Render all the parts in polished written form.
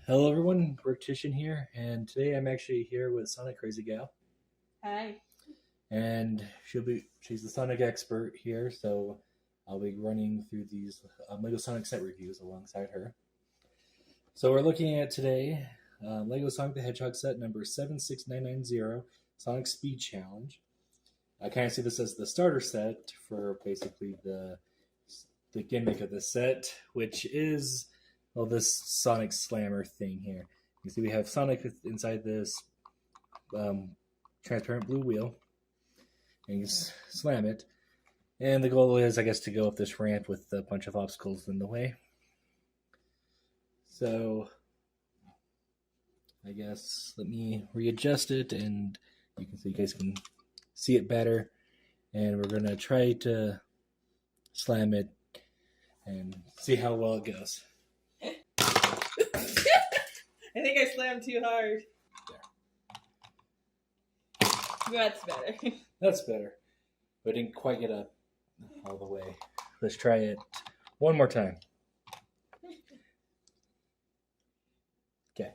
Hello everyone, Rictician here, and today I'm actually here with SonicCrazyGal, Hi. and she's the Sonic expert here, so I'll be running through these Lego Sonic set reviews alongside her. So we're looking at today Lego Sonic the Hedgehog set number 76990, Sonic Speed Challenge. I kind of see this as the starter set for basically the gimmick of the set, which is this Sonic Slammer thing here. You see, we have Sonic inside this transparent blue wheel, and you slam it. And the goal is, I guess, to go up this ramp with a bunch of obstacles in the way. So, I guess let me readjust it, and you guys can see it better. And we're gonna try to slam it and see how well it goes. I think I slammed too hard. There. That's better. That's better. But I didn't quite get up all the way. Let's try it one more time. Okay.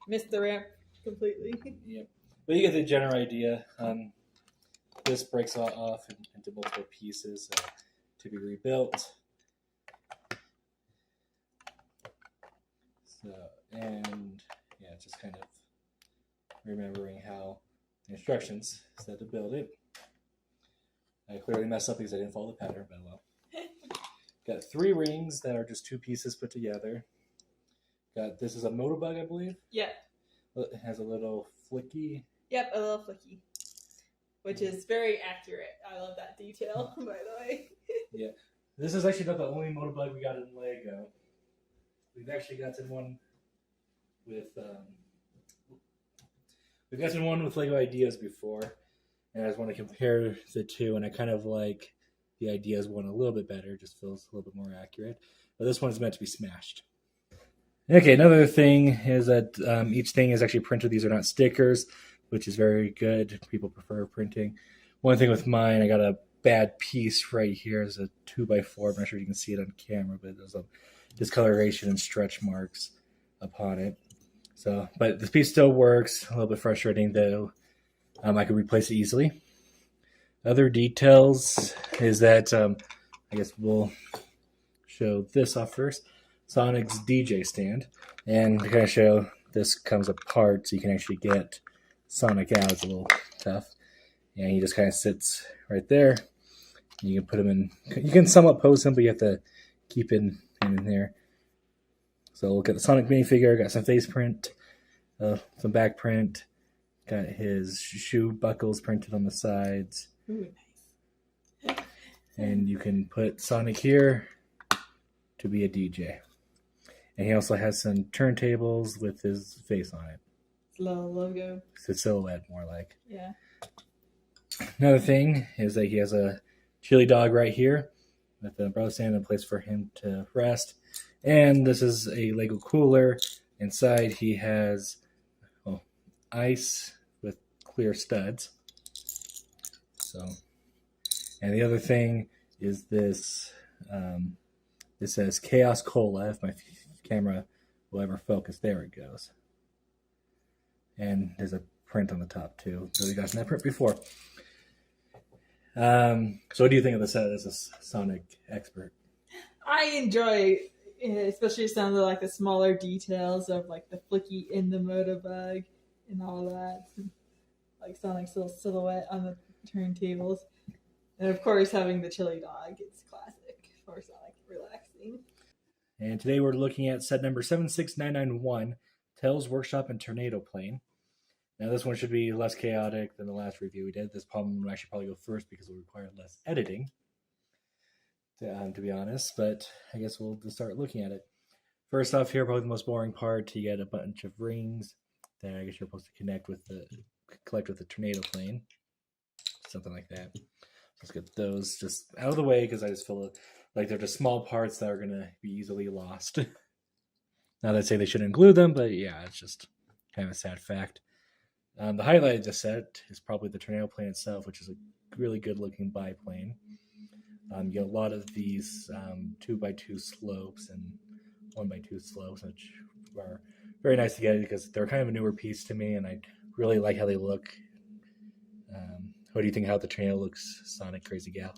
Missed the ramp completely. Yep. But you get the general idea. This breaks off into multiple pieces to be rebuilt. So, and yeah, just kind of remembering how the instructions said to build it. I clearly messed up because I didn't follow the pattern, but well. Got 3 rings that are just 2 pieces put together. This is a Motobug, I believe. Yep. It has a little flicky. Yep, a little flicky, which is very accurate. I love that detail, by the way. Yeah, this is actually not the only Motobug we got in Lego. We've actually gotten one with Lego Ideas before, and I just want to compare the two, and I kind of like the Ideas one a little bit better. Just feels a little bit more accurate. But this one is meant to be smashed. Okay, another thing is that each thing is actually printed. These are not stickers, which is very good. People prefer printing. One thing with mine, I got a bad piece right here. It's a 2x4. I'm not sure if you can see it on camera, but there's a discoloration and stretch marks upon it. So, but this piece still works. A little bit frustrating though. I could replace it easily. Other details is that I guess we'll show this off first. Sonic's DJ stand, and to kind of show this comes apart so you can actually get Sonic out. It's a little tough, and he just kind of sits right there. You can put him in. You can somewhat pose him, but you have to keep him in there. So look at the Sonic minifigure. Got some face print, some back print. Got his shoe buckles printed on the sides. Ooh, nice. And you can put Sonic here to be a DJ. And he also has some turntables with his face on it. Little logo. It's a silhouette, more like. Yeah. Another thing is that he has a chili dog right here with the umbrella stand and a place for him to rest. And this is a Lego cooler. Inside he has ice with clear studs. So, and the other thing is this. This says Chaos Cola. If my camera will ever focus, there it goes. And there's a print on the top too. So we got that print before. So what do you think of the set as a Sonic expert? I enjoy, especially some of the smaller details of the flicky in the Motobug and all that, like Sonic's little silhouette on the turntables, and of course having the chili dog. It's classic for Sonic relaxing. And today we're looking at set number 76991, Tails Workshop and Tornado Plane. Now this one should be less chaotic than the last review we did. This problem would actually probably go first because it will require less editing, to be honest. But I guess we'll just start looking at it. First off here, probably the most boring part, you get a bunch of rings that I guess you're supposed to collect with the tornado plane. Something like that. Let's get those just out of the way because I just feel like they're just small parts that are going to be easily lost. Not that I say they shouldn't glue them, but yeah, it's just kind of a sad fact. The highlight of the set is probably the tornado plane itself, which is a really good looking biplane. You get a lot of these 2x2 slopes and 1x2 slopes, which are very nice to get because they're kind of a newer piece to me, and I really like how they look. What do you think how the tornado looks, Sonic Crazy Gal?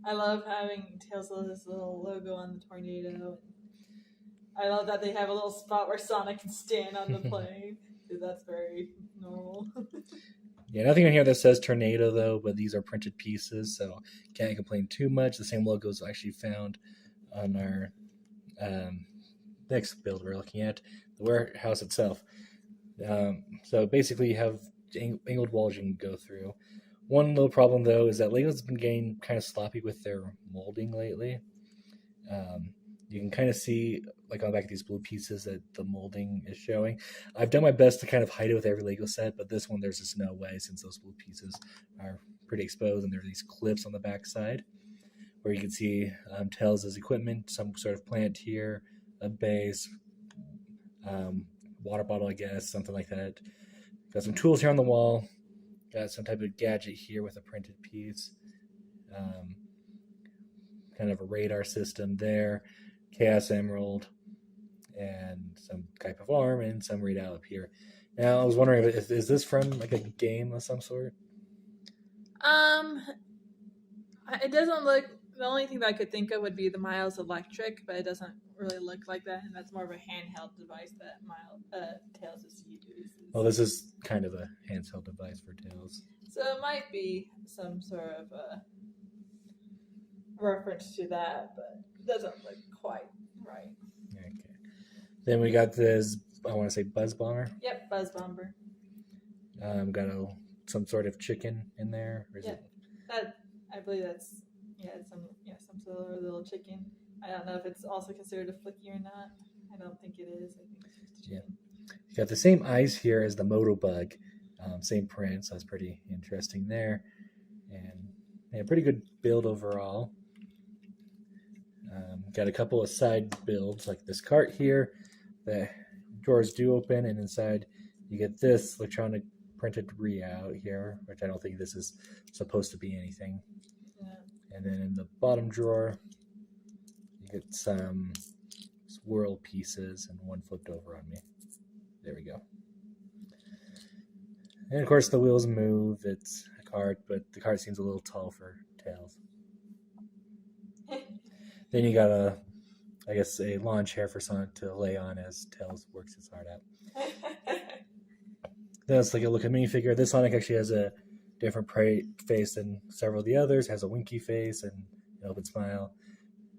I love having Tails' little logo on the tornado. I love that they have a little spot where Sonic can stand on the plane. That's very normal. Yeah, nothing in here that says tornado though, but these are printed pieces, so can't complain too much. The same logo is actually found on our next build we're looking at, the warehouse itself. So basically, you have angled walls you can go through. One little problem though is that Lego's been getting kind of sloppy with their molding lately. You can kind of see, like on the back of these blue pieces, that the molding is showing. I've done my best to kind of hide it with every Lego set, but this one there's just no way since those blue pieces are pretty exposed, and there are these clips on the back side where you can see Tails' equipment, some sort of plant here, a base, water bottle, I guess, something like that. Got some tools here on the wall. Got some type of gadget here with a printed piece. Kind of a radar system there. Chaos Emerald. And some type of arm and some readout up here. Now, I was wondering, is this from like a game of some sort? It doesn't look... The only thing that I could think of would be the Miles Electric, but it doesn't really look like that, and that's more of a handheld device that Tails uses. Well, this is kind of a handheld device for Tails. So it might be some sort of a reference to that, but it doesn't look quite right. Okay. Then we got this, I want to say Buzz Bomber. Yep, Buzz Bomber. Got some sort of chicken in there. Or is it? I believe that's some sort of little chicken. I don't know if it's also considered a flicky or not. I don't think it is. I think it's just a chicken. You got the same eyes here as the Motobug, same print, so that's pretty interesting there. And pretty good build overall. Got a couple of side builds like this cart here. The drawers do open, and inside you get this electronic printed readout here, which I don't think this is supposed to be anything. Yeah. And then in the bottom drawer, you get some swirl pieces, and one flipped over on me. There we go. And of course the wheels move. It's a cart, but the cart seems a little tall for Tails. Then you got a lawn chair for Sonic to lay on as Tails works his heart out. Then let's take a look at minifigure. This Sonic actually has a different face than several of the others. Has a winky face and an open smile.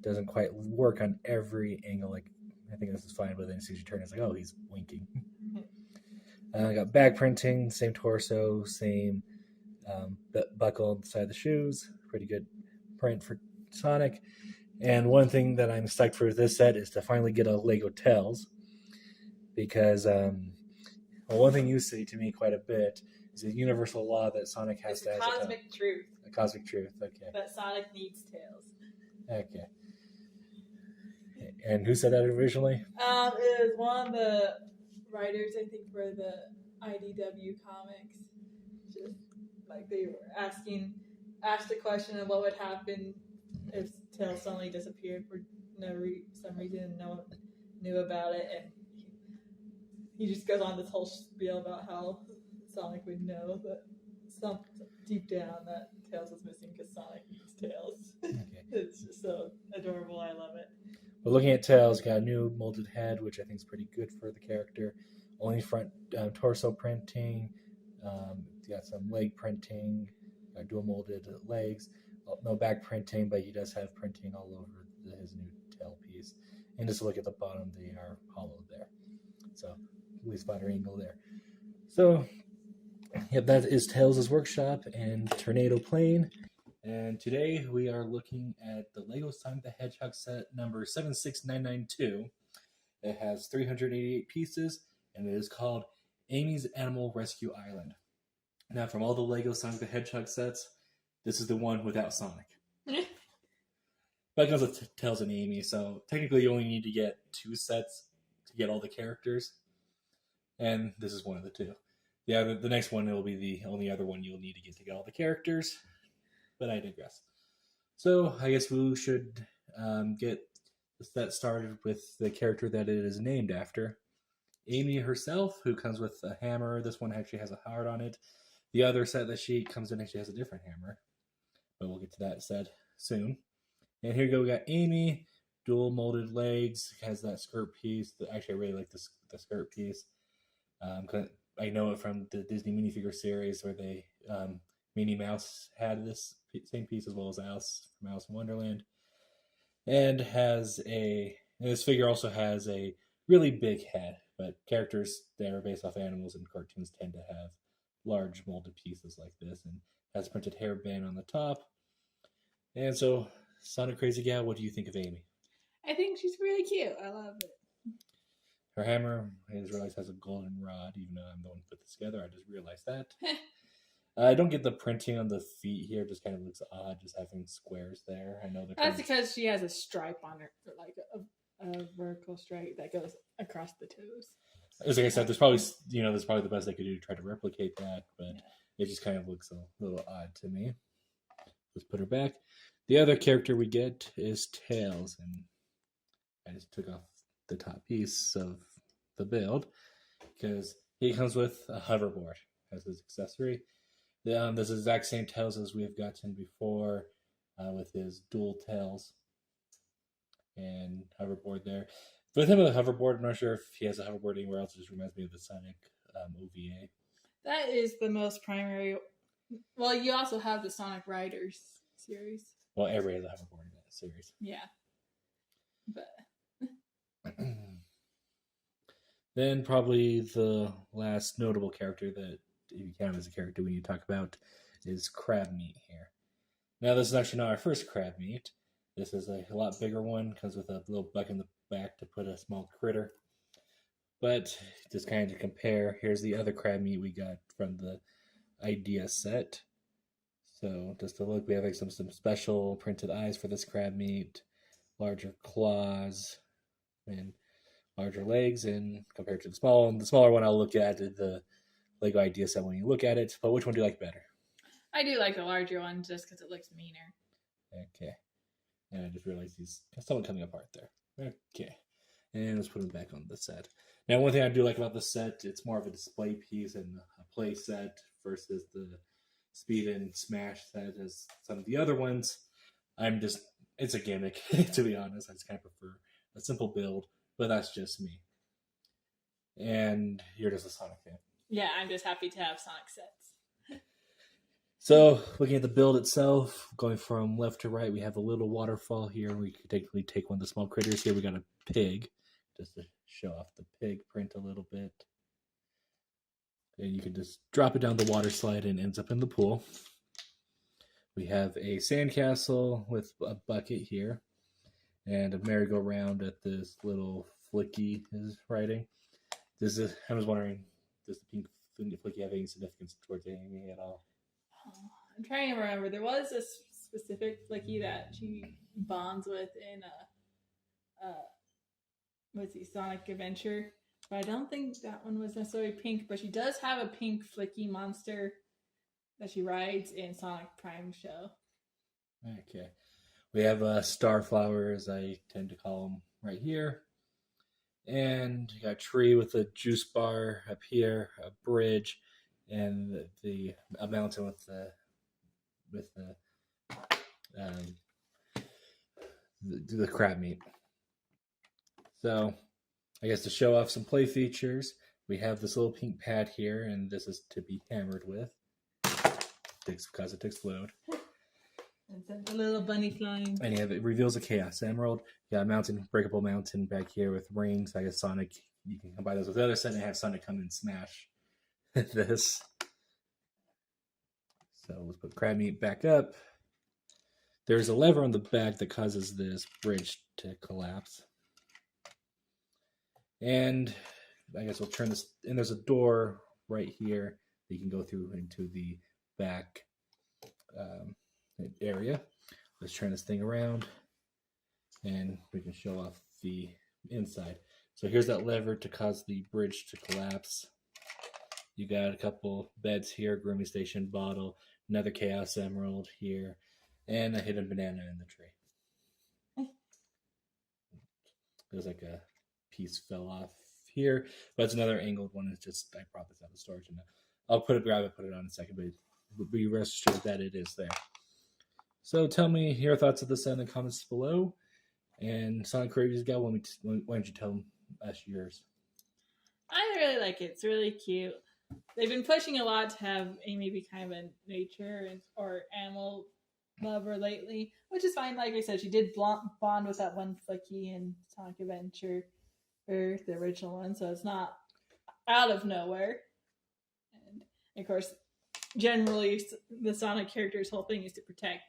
Doesn't quite work on every angle. Like, I think this is fine, but then as soon as you turn, it's like, oh, he's winking. I got back printing, same torso, same buckle on the side of the shoes. Pretty good print for Sonic. And one thing that I'm psyched for this set is to finally get a Lego Tails. Because one thing you say to me quite a bit is a universal law that Sonic has to have a cosmic truth. A cosmic truth, okay. That Sonic needs Tails. Okay. And who said that originally? It was one of the writers, I think, for the IDW comics. Just like they were asked a question of what would happen if Tails suddenly disappeared for some reason and no one knew about it, and he just goes on this whole spiel about how Sonic would know that deep down that Tails was missing because Sonic needs Tails. Okay. It's just so adorable. I love it. But looking at Tails, got a new molded head, which I think is pretty good for the character. Only front torso printing. Got some leg printing. Got dual molded legs. No back printing, but he does have printing all over his new tail piece. And just look at the bottom, they are hollow there. So, at least better angle there. So, yep, that is Tails' workshop and Tornado Plane. And today we are looking at the Lego Sonic the Hedgehog set number 76992. It has 388 pieces, and it is called Amy's Animal Rescue Island. Now, from all the Lego Sonic the Hedgehog sets, this is the one without Sonic. But it comes with Tails and Amy, so technically you only need to get 2 sets to get all the characters. And this is one of the 2. Yeah, the next one will be the only other one you'll need to get all the characters. But I digress. So I guess we should get the set started with the character that it is named after, Amy herself, who comes with a hammer. This one actually has a heart on it. The other set that she comes in actually has a different hammer, but we'll get to that set soon. And here you go, we got Amy, dual molded legs, has that skirt piece. Actually, I really like the skirt piece. I know it from the Disney minifigure series where they Minnie Mouse had this same piece as well as Alice from Alice in Wonderland, and this figure also has a really big head. But characters that are based off animals in cartoons tend to have large molded pieces like this, and has printed hairband on the top. And so, SonicCrazyGal, what do you think of Amy? I think she's really cute. I love it. Her hammer, I just realized, has a golden rod, even though I'm the one who put this together. I just realized that. I don't get the printing on the feet here. It just kind of looks odd, just having squares there. I know that's because she has a stripe on her, like a vertical stripe that goes across the toes. As like I said, there's probably the best they could do to try to replicate that, but it just kind of looks a little odd to me. Let's put her back. The other character we get is Tails, and I just took off the top piece of the build because he comes with a hoverboard as his accessory. This is the exact same Tails as we have gotten before with his dual tails and hoverboard there. With him with a hoverboard, I'm not sure if he has a hoverboard anywhere else. It just reminds me of the Sonic OVA. That is the most primary. Well, you also have the Sonic Riders series. Well, everybody has a hoverboard in that series. Yeah. But then probably the last notable character that, if you count as a character we need to talk about, is Crab Meat here. Now, this is actually not our first Crab Meat. This is a lot bigger one, comes with a little bucket in the back to put a small critter. But just kind of to compare, here's the other Crab Meat we got from the idea set. So just to look, we have like some special printed eyes for this Crab Meat, larger claws, and larger legs, and compared to the small one. The smaller one I'll look at the Lego idea set when you look at it. But which one do you like better? I do like the larger one just because it looks meaner. Okay. And I just realized there's someone coming apart there. Okay. And let's put them back on the set. Now, one thing I do like about the set, it's more of a display piece and a play set versus the Speed and Smash set as some of the other ones. It's a gimmick, to be honest. I just kind of prefer a simple build, but that's just me. And you're just a Sonic fan. Yeah, I'm just happy to have Sonic sets. So, looking at the build itself, going from left to right, we have a little waterfall here. We could technically take one of the small critters here. We got a pig, just to show off the pig print a little bit. And you can just drop it down the water slide and it ends up in the pool. We have a sandcastle with a bucket here. And a merry-go-round at this little Flicky is riding. I was wondering, does the pink Flicky have any significance towards Amy at all? I'm trying to remember. There was a specific Flicky that she bonds with in Sonic Adventure, but I don't think that one was necessarily pink. But she does have a pink Flicky monster that she rides in Sonic Prime show. Okay, we have a Starflower, as I tend to call them, right here, and you got a tree with a juice bar up here, a bridge, and a mountain with the crab meat. So, I guess to show off some play features, we have this little pink pad here, and this is to be hammered with. Because it to explode. And a little bunny flying. And it reveals a Chaos Emerald. You got a breakable mountain back here with rings. I guess Sonic, you can combine those with the other set and have Sonic come and smash this. So let's put crab meat back up. There's a lever on the back that causes this bridge to collapse. And I guess we'll turn this, and there's a door right here that you can go through into the back area. Let's turn this thing around and we can show off the inside. So here's that lever to cause the bridge to collapse. You got a couple beds here, grooming station bottle, another Chaos Emerald here, and a hidden banana in the tree. There's like a piece fell off here, but it's another angled one. It's just I brought this out of storage, and I'll grab it, put it on in a second, but be rest assured that it is there. So tell me your thoughts of this in the comments below. And SonicCrazyGal, why don't you tell us yours? I really like it. It's really cute. They've been pushing a lot to have Amy be kind of a nature or animal lover lately, which is fine. Like I said, she did bond with that one Flicky in Sonic Adventure, or the original one, so it's not out of nowhere. And of course, generally, the Sonic character's whole thing is to protect,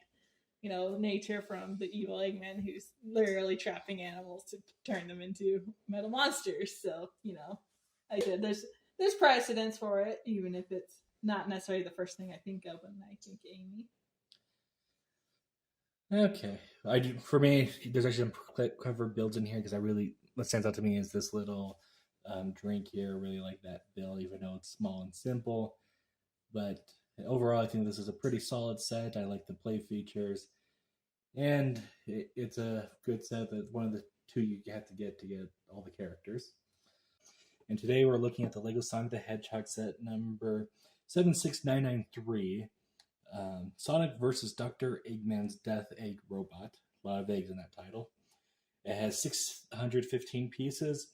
nature from the evil Eggman who's literally trapping animals to turn them into metal monsters. So, like I said, there's precedence for it, even if it's not necessarily the first thing I think of when I think Amy. Okay, for me, there's actually some clever builds in here because what stands out to me is this little drink here. I really like that build, even though it's small and simple. But overall, I think this is a pretty solid set. I like the play features, and it's a good set. That's one of the two you have to get all the characters. And today we're looking at the Lego Sonic the Hedgehog set number 76993. Sonic versus Dr. Eggman's Death Egg Robot. A lot of eggs in that title. It has 615 pieces,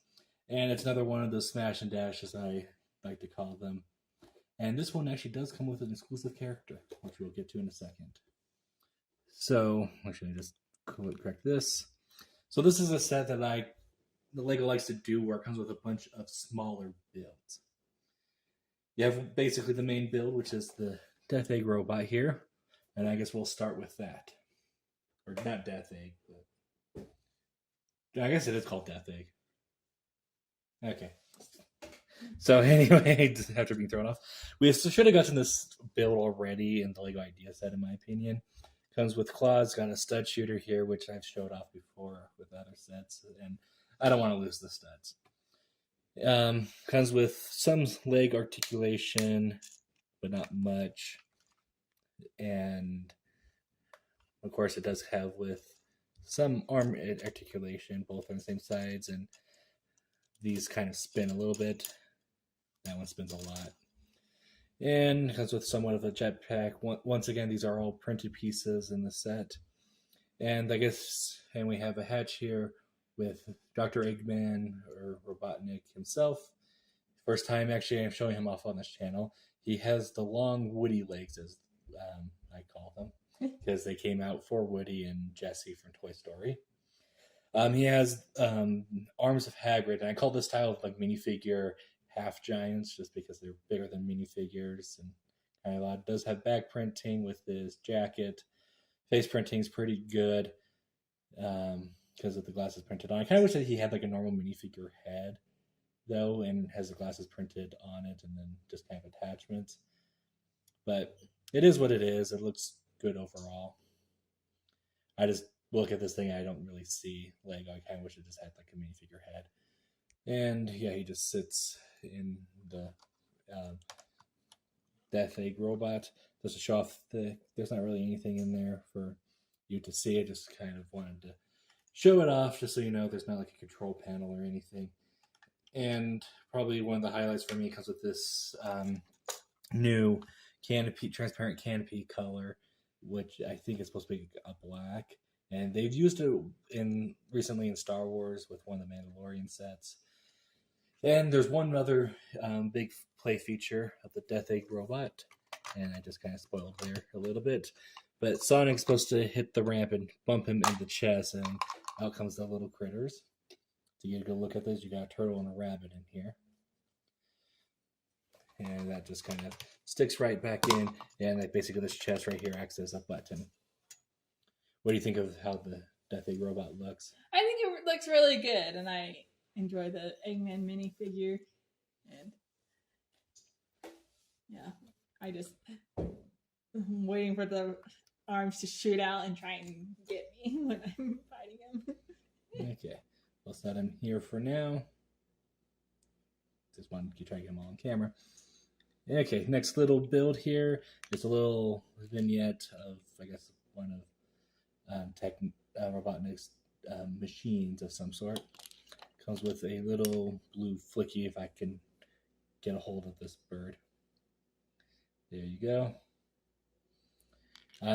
and it's another one of those smash and dash, as I like to call them. And this one actually does come with an exclusive character, which we'll get to in a second. So, actually, just correct this. So this is a set that the Lego likes to do where it comes with a bunch of smaller builds. You have basically the main build, which is the Death Egg Robot here. And I guess we'll start with that. Or not Death Egg, but I guess it is called Death Egg. Okay. So anyway, after being thrown off, we should have gotten this build already in the Lego Idea set, in my opinion. Comes with claws, got a stud shooter here, which I've showed off before with other sets, and I don't want to lose the studs. Comes with some leg articulation, but not much. And of course, it does have with some arm articulation, both on the same sides, and these kind of spin a little bit. That one spins a lot. And comes with somewhat of a jetpack. Once again, these are all printed pieces in the set. And we have a hatch here with Dr. Eggman, or Robotnik himself. First time actually I'm showing him off on this channel. He has the long Woody legs, as I call them, because they came out for Woody and Jessie from Toy Story. He has arms of Hagrid, and I call this style like minifigure half giants, just because they're bigger than minifigures, and kind of odd. Does have back printing with his jacket. Face printing is pretty good because of the glasses printed on. I kind of wish that he had like a normal minifigure head, though, and has the glasses printed on it, and then just kind of attachments. But it is what it is. It looks good overall. I just look at this thing, I don't really see Lego. I kind of wish it just had like a minifigure head. And yeah, he just sits in the Death Egg Robot. Just to show off there's not really anything in there for you to see. I just kind of wanted to show it off, just so you know there's not like a control panel or anything. And probably one of the highlights for me comes with this new canopy, transparent canopy color, which I think is supposed to be a black. And they've used it recently in Star Wars with one of the Mandalorian sets. And there's one other big play feature of the Death Egg Robot, and I just kind of spoiled there a little bit. But Sonic's supposed to hit the ramp and bump him in the chest, and out comes the little critters. So you get a good look at this. You got a turtle and a rabbit in here. And that just kind of sticks right back in, and basically this chest right here acts as a button. What do you think of how the Death Egg Robot looks? I think it looks really good, and I enjoy the Eggman minifigure. And yeah, I'm waiting for the arms to shoot out and try and get me when I'm fighting him. Okay, we'll set him here for now. Just wanted to try to get him all on camera. Okay, next little build here is a little vignette of, I guess, one of Robotnik's machines of some sort. Comes with a little blue flicky if I can get a hold of this bird. There you go.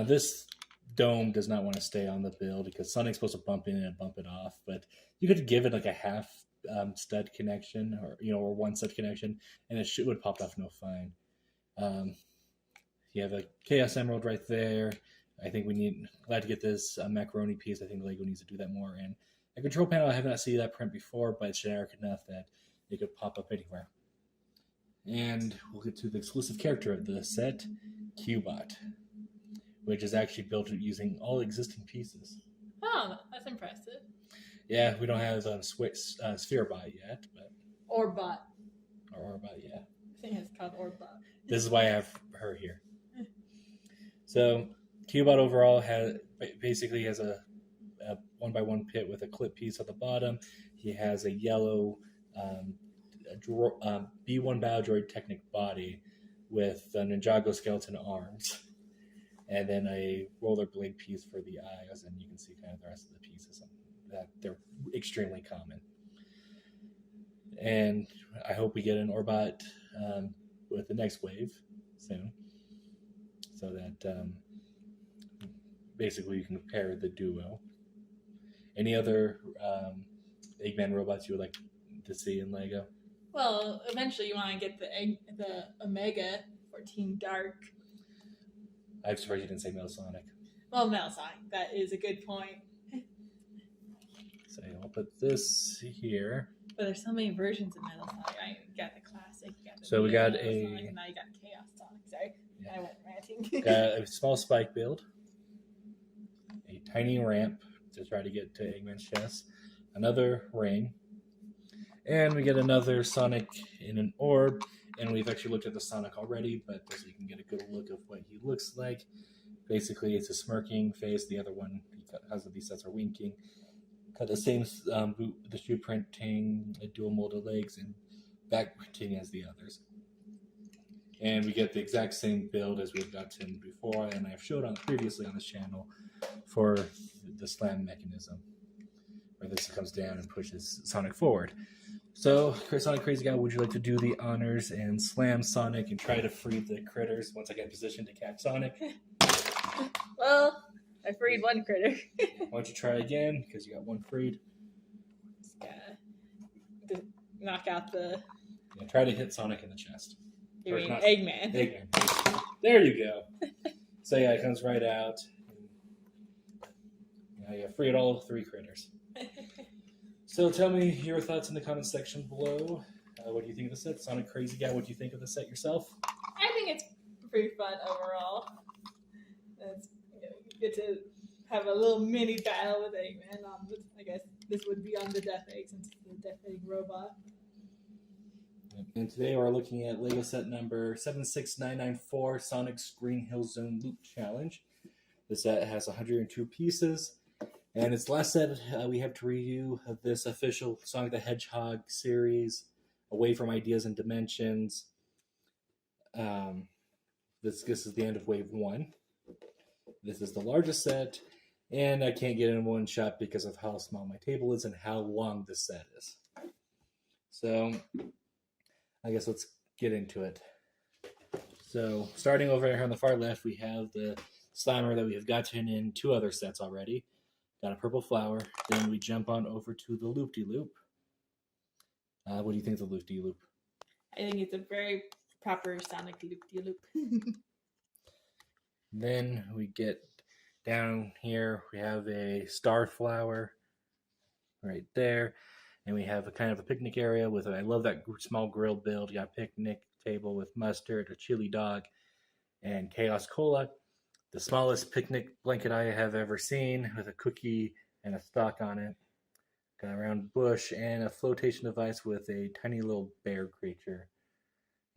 This dome does not want to stay on the build because Sonic's supposed to bump in and bump it off, but you could give it like a half stud connection or one stud connection, and it would pop off no fine. You have a Chaos Emerald right there. I think glad to get this macaroni piece. I think Lego needs to do that more. And a control panel, I have not seen that print before, but it's generic enough that it could pop up anywhere. And we'll get to the exclusive character of the set, Cubot, which is actually built using all existing pieces. Oh, that's impressive. Yeah, we don't have Spherebot yet, but Orbot. Or Orbot, yeah. I think it's called Orbot. This is why I have her here. So, Cubot overall basically has a 1x1 pit with a clip piece at the bottom. He has a yellow B1 Biodroid Technic body with the Ninjago skeleton arms, and then a rollerblade piece for the eyes, and you can see kind of the rest of the pieces that they're extremely common. And I hope we get an Orbot with the next wave soon, so that basically you can pair the duo. Any other Eggman robots you would like to see in Lego? Well, eventually you want to get the Omega for Team Dark. I'm surprised you didn't say Metal Sonic. Well, Metal Sonic, that is a good point. So I'll put this here. But there's so many versions of Metal Sonic. I got the classic. So we got Metal a... Sonic, and now you got Chaos Sonic. Sorry, yeah. I went ranting. Got a small spike build. A tiny ramp to try to get to Eggman's chest. Another ring. And we get another Sonic in an orb. And we've actually looked at the Sonic already, but so you can get a good look of what he looks like. Basically, it's a smirking face. The other one, because of these sets, are winking. Got the same boot, the shoe printing, dual molded legs, and back printing as the others. And we get the exact same build as we've gotten before, and I've showed previously on this channel for the slam mechanism, where this comes down and pushes Sonic forward. So, SonicCrazyGal, would you like to do the honors and slam Sonic and try to free the critters once I get in position to catch Sonic? Well, I freed one critter. Why don't you try again, because you got one freed. Just gotta knock out the... Yeah, try to hit Sonic in the chest. You mean Eggman. Eggman. There you go. So yeah, it comes right out. Now you freed all 3 critters. So tell me your thoughts in the comments section below. What do you think of the set? SonicCrazyGal, what do you think of the set yourself? I think it's pretty fun overall. It's good to have a little mini battle with Eggman. I guess this would be on the Death Egg since it's the Death Egg robot. And today we're looking at Lego set number 76994, Sonic's Green Hill Zone Loop Challenge. The set has 102 pieces. And it's the last set we have to review of this official Sonic the Hedgehog series, Away from Ideas and Dimensions. This is the end of Wave 1. This is the largest set, and I can't get in one shot because of how small my table is and how long this set is. So, I guess let's get into it. So, starting over here on the far left, we have the Slimer that we have gotten in 2 other sets already. Got a purple flower. Then we jump on over to the Loop-de-Loop. What do you think of the Loop-de-Loop? I think it's a very proper Sonic Loop-de-Loop. Then we get down here. We have a star flower right there. And we have a kind of a picnic area with, I love that small grill build. You got a picnic table with mustard, a chili dog, and Chaos Cola. The smallest picnic blanket I have ever seen, with a cookie and a stock on it. Got a round bush and a flotation device with a tiny little bear creature.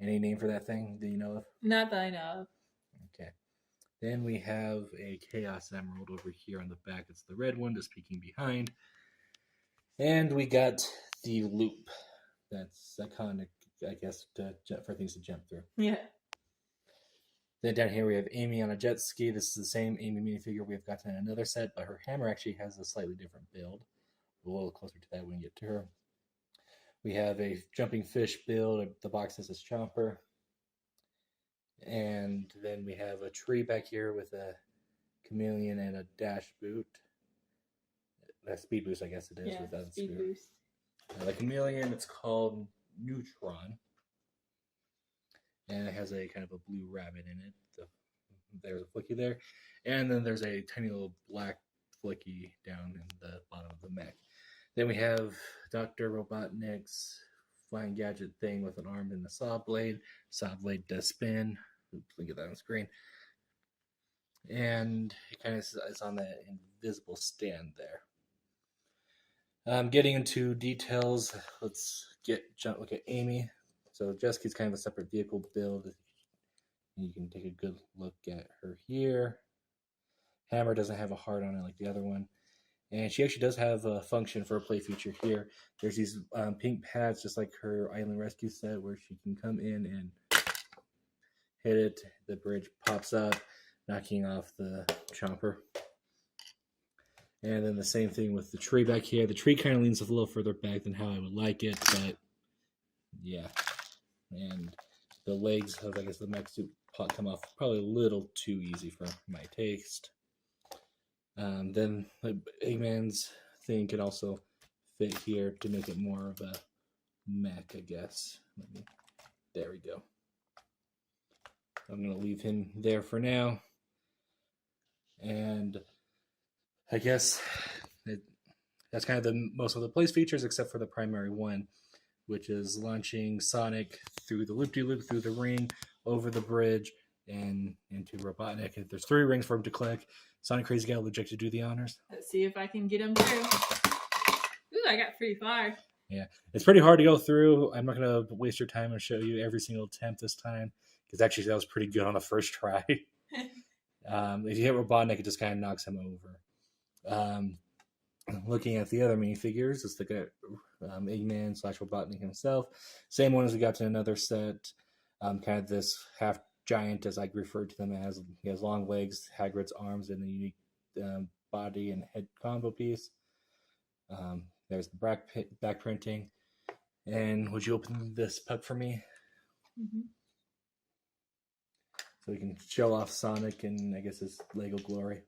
Any name for that thing that you know of? Not that I know of. Okay. Then we have a Chaos Emerald over here on the back. It's the red one, just peeking behind. And we got the loop. That's iconic, I guess, for things to jump through. Yeah. Then down here we have Amy on a jet ski. This is the same Amy minifigure we have gotten in another set, but her hammer actually has a slightly different build. A little closer to that when we get to her. We have a jumping fish build. The box says it's Chomper. And then we have a tree back here with a chameleon and a dash boot. A speed boost, I guess it is. Yeah, without speed boost. The chameleon, it's called Neutron. And it has a kind of a blue rabbit in it. So there's a flicky there. And then there's a tiny little black flicky down in the bottom of the mech. Then we have Dr. Robotnik's flying gadget thing with an arm and a saw blade. Saw blade does spin. Oops, look at that on the screen. And it kind of is on that invisible stand there. Getting into details, let's look at Amy. So Jessica's kind of a separate vehicle build. You can take a good look at her here. Hammer doesn't have a heart on it like the other one. And she actually does have a function for a play feature here. There's these pink pads, just like her Island Rescue set, where she can come in and hit it. The bridge pops up, knocking off the chomper. And then the same thing with the tree back here. The tree kind of leans a little further back than how I would like it, but yeah. And the legs of, I guess, the mech suit come off probably a little too easy for my taste. Then the Eggman's thing could also fit here to make it more of a mech, I guess. There we go. I'm going to leave him there for now. And I guess that's kind of the most of the place features, except for the primary one, which is launching Sonic through the loop-de-loop, through the ring, over the bridge, and into Robotnik. If there's 3 rings for him to collect, SonicCrazyGal would like to do the honors. Let's see if I can get him through. Ooh, I got pretty far. Yeah, it's pretty hard to go through. I'm not going to waste your time and show you every single attempt this time, because actually that was pretty good on the first try. If you hit Robotnik, it just kind of knocks him over. Looking at the other minifigures, it's the Eggman / Robotnik himself. Same one as we got in another set. Kind of this half giant, as I referred to them as. He has long legs, Hagrid's arms, and a unique body and head combo piece. There's the back printing. And would you open this pup for me? Mm-hmm. So we can show off Sonic and, I guess, his Lego glory.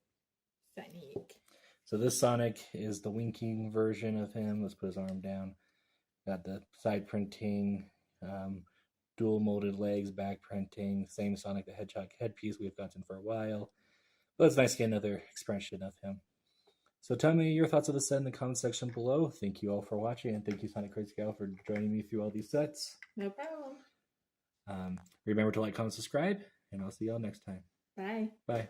Sonic. So this Sonic is the winking version of him. Let's put his arm down. Got the side printing, dual molded legs, back printing, same Sonic the Hedgehog headpiece we've gotten for a while. But it's nice to get another expression of him. So tell me your thoughts of the set in the comment section below. Thank you all for watching, and thank you, SonicCrazyGal, for joining me through all these sets. No problem. Remember to like, comment, subscribe, and I'll see y'all next time. Bye. Bye.